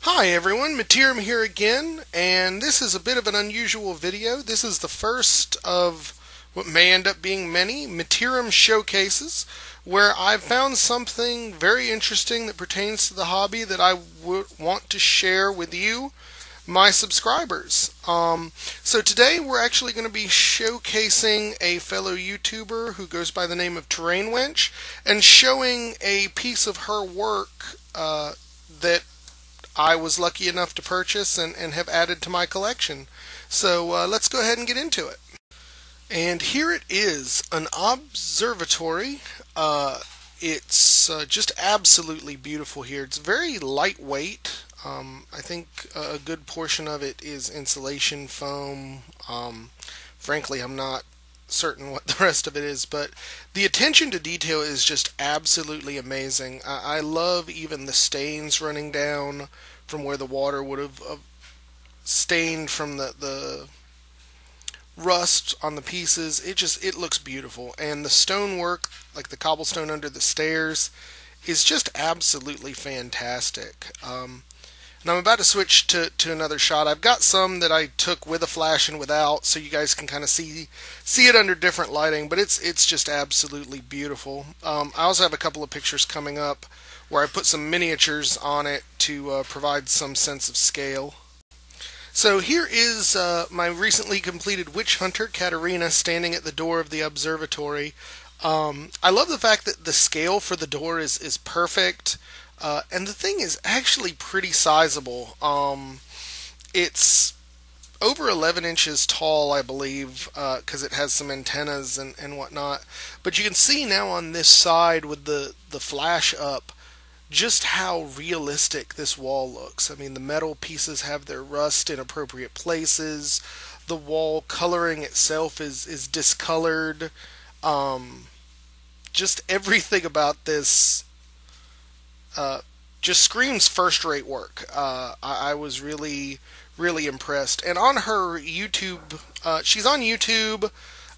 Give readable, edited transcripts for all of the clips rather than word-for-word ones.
Hi everyone, Mittierim here again, and this is a bit of an unusual video. This is the first of what may end up being many Mittierim showcases, where I've found something very interesting that pertains to the hobby that I would want to share with you, my subscribers. So today we're actually going to be showcasing a fellow YouTuber who goes by the name of Wench, and showing a piece of her work that I was lucky enough to purchase and have added to my collection. So let's go ahead and get into it. And here it is, an observatory. It's just absolutely beautiful here. It's very lightweight. I think a good portion of it is insulation foam. Frankly, I'm not certain what the rest of it is, but the attention to detail is just absolutely amazing. I love even the stains running down from where the water would have stained from the rust on the pieces. It looks beautiful, and the stonework, like the cobblestone under the stairs, is just absolutely fantastic. And I'm about to switch to another shot. I've got some that I took with a flash and without, so you guys can kind of see it under different lighting, but it's just absolutely beautiful. I also have a couple of pictures coming up where I put some miniatures on it to provide some sense of scale. So here is my recently completed witch hunter, Katarina, standing at the door of the observatory. I love the fact that the scale for the door is perfect. And the thing is actually pretty sizable. It's over 11 inches tall, I believe, because it has some antennas and whatnot. But you can see now on this side with the flash up just how realistic this wall looks. I mean, the metal pieces have their rust in appropriate places. The wall coloring itself is discolored. Just everything about this just screams first-rate work. I was really impressed. And on her YouTube, she's on YouTube,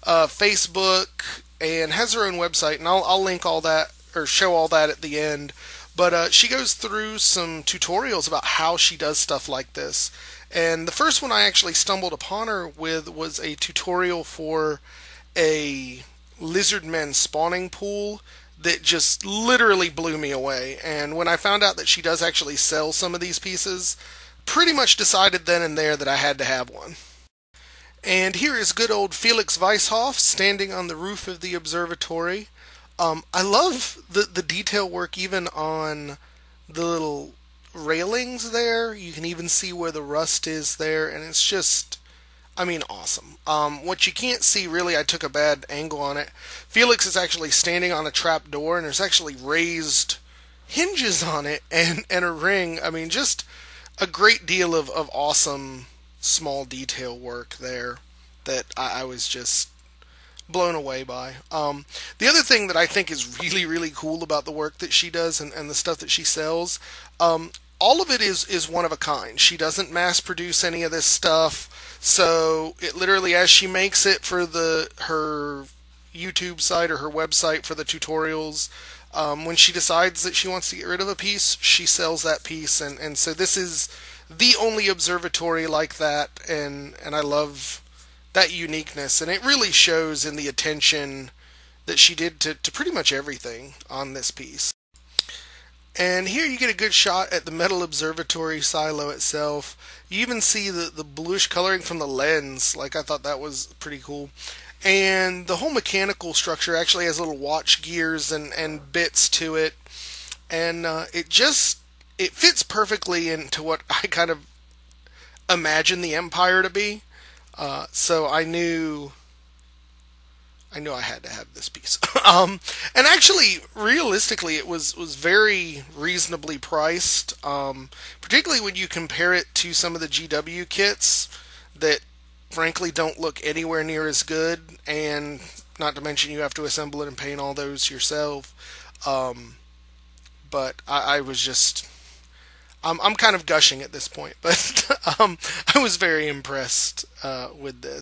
Facebook, and has her own website, and I'll link all that, or show all that at the end. But she goes through some tutorials about how she does stuff like this. And the first one I actually stumbled upon her with was a tutorial for a lizardmen spawning pool that just literally blew me away. And when I found out that she does actually sell some of these pieces, pretty much decided then and there that I had to have one. And here is good old Felix Weishoff standing on the roof of the observatory. I love the detail work even on the little railings there. You can even see where the rust is there, and it's just, I mean, awesome. What you can't see, really, I took a bad angle on it. Felix is actually standing on a trap door, and there's actually raised hinges on it and a ring. I mean, just a great deal of awesome small detail work there that I was just blown away by. The other thing that I think is really cool about the work that she does and the stuff that she sells, all of it is one of a kind. She doesn't mass produce any of this stuff. So it literally, as she makes it for her YouTube site or her website for the tutorials, when she decides that she wants to get rid of a piece, she sells that piece. And so this is the only observatory like that, and I love that uniqueness. And it really shows in the attention that she did to pretty much everything on this piece. And here you get a good shot at the metal observatory silo itself. You even see the bluish coloring from the lens. Like, I thought that was pretty cool. And the whole mechanical structure actually has little watch gears and bits to it. And it fits perfectly into what I kind of imagine the Empire to be. So I knew I had to have this piece. And actually, realistically, it was very reasonably priced, particularly when you compare it to some of the GW kits that, frankly, don't look anywhere near as good, and not to mention you have to assemble it and paint all those yourself. But I was just... I'm kind of gushing at this point, but I was very impressed with this.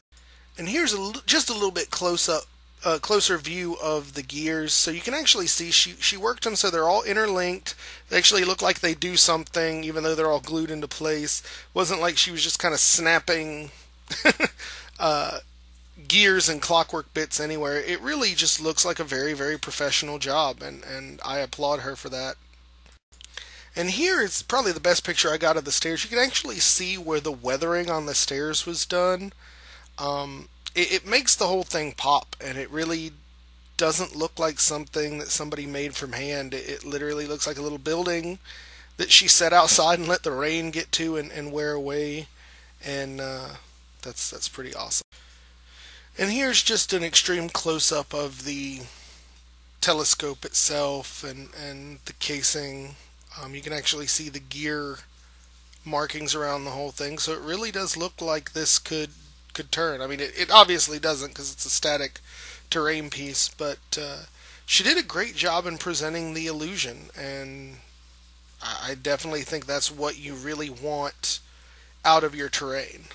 And here's just a little bit close-up closer view of the gears, so you can actually see she worked them so they're all interlinked. They actually look like they do something, even though they're all glued into place. It wasn't like she was just kind of snapping gears and clockwork bits anywhere. It really just looks like a very, very professional job, and I applaud her for that. And here is probably the best picture I got of the stairs. You can actually see where the weathering on the stairs was done. It makes the whole thing pop, and it really doesn't look like something that somebody made from hand. It literally looks like a little building that she set outside and let the rain get to and wear away, and that's pretty awesome. And here's just an extreme close-up of the telescope itself and the casing. You can actually see the gear markings around the whole thing, so it really does look like this could turn. I mean, it obviously doesn't because it's a static terrain piece, but she did a great job in presenting the illusion, and I definitely think that's what you really want out of your terrain.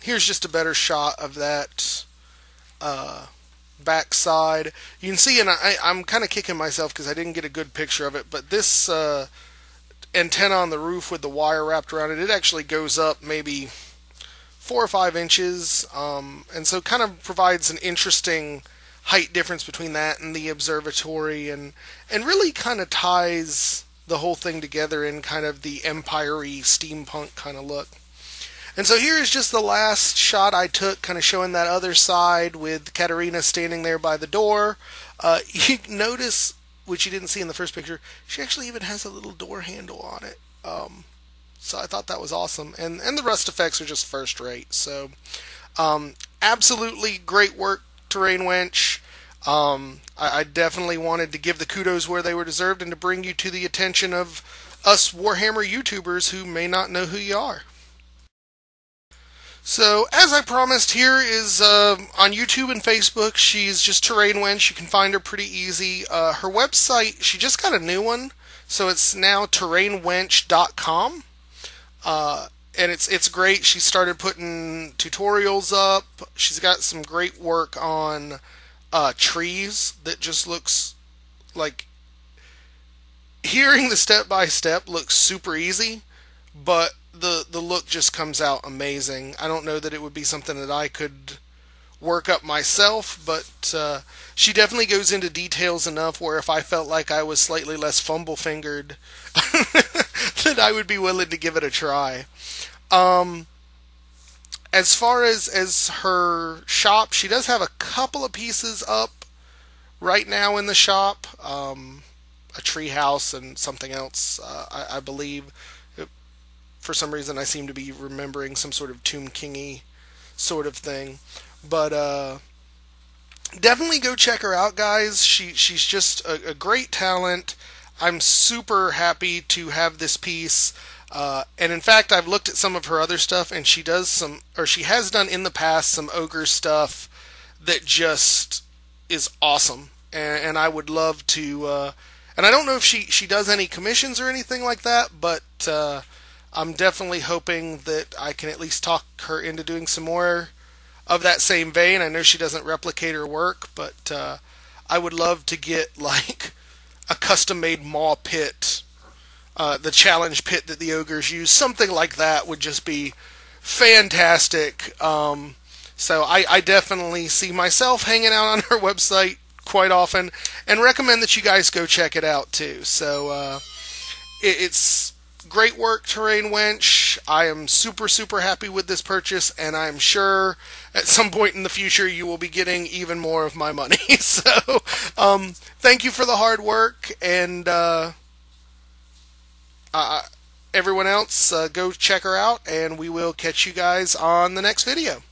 Here's just a better shot of that backside. You can see, and I'm kind of kicking myself because I didn't get a good picture of it, but this antenna on the roof with the wire wrapped around it, it actually goes up maybe 4 or 5 inches, and so kind of provides an interesting height difference between that and the observatory, and really kind of ties the whole thing together in kind of the empire-y steampunk kind of look. And so here is just the last shot I took, kind of showing that other side with Katerina standing there by the door. You notice, which you didn't see in the first picture, she actually even has a little door handle on it. So I thought that was awesome. And the rust effects are just first rate. So absolutely great work, Terrain Wench. I definitely wanted to give the kudos where they were deserved and to bring you to the attention of us Warhammer YouTubers who may not know who you are. So, as I promised, here is on YouTube and Facebook. She's just Terrain Wench. You can find her pretty easy. Her website, she just got a new one, so it's now terrainwench.com. And it's great. She started putting tutorials up. She's got some great work on trees that just looks like, hearing the step-by-step looks super easy, but the look just comes out amazing. I don't know that it would be something that I could work up myself, but she definitely goes into details enough where if I felt like I was slightly less fumble-fingered, that I would be willing to give it a try. As far as her shop, she does have a couple of pieces up right now in the shop. A tree house and something else, I believe. For some reason, I seem to be remembering some sort of Tomb King-y sort of thing. But definitely go check her out, guys. She's just a great talent. I'm super happy to have this piece. And in fact, I've looked at some of her other stuff, and she has done in the past some ogre stuff that just is awesome. And I would love to. And I don't know if she does any commissions or anything like that, but I'm definitely hoping that I can at least talk her into doing some more of that same vein. I know she doesn't replicate her work, but I would love to get like a custom-made maw pit, the challenge pit that the ogres use. Something like that would just be fantastic. So I definitely see myself hanging out on her website quite often, and recommend that you guys go check it out too. So it's great work, Terrain Wench. I am super, super happy with this purchase, and I'm sure at some point in the future you will be getting even more of my money. So, thank you for the hard work, and everyone else, go check her out, and we will catch you guys on the next video.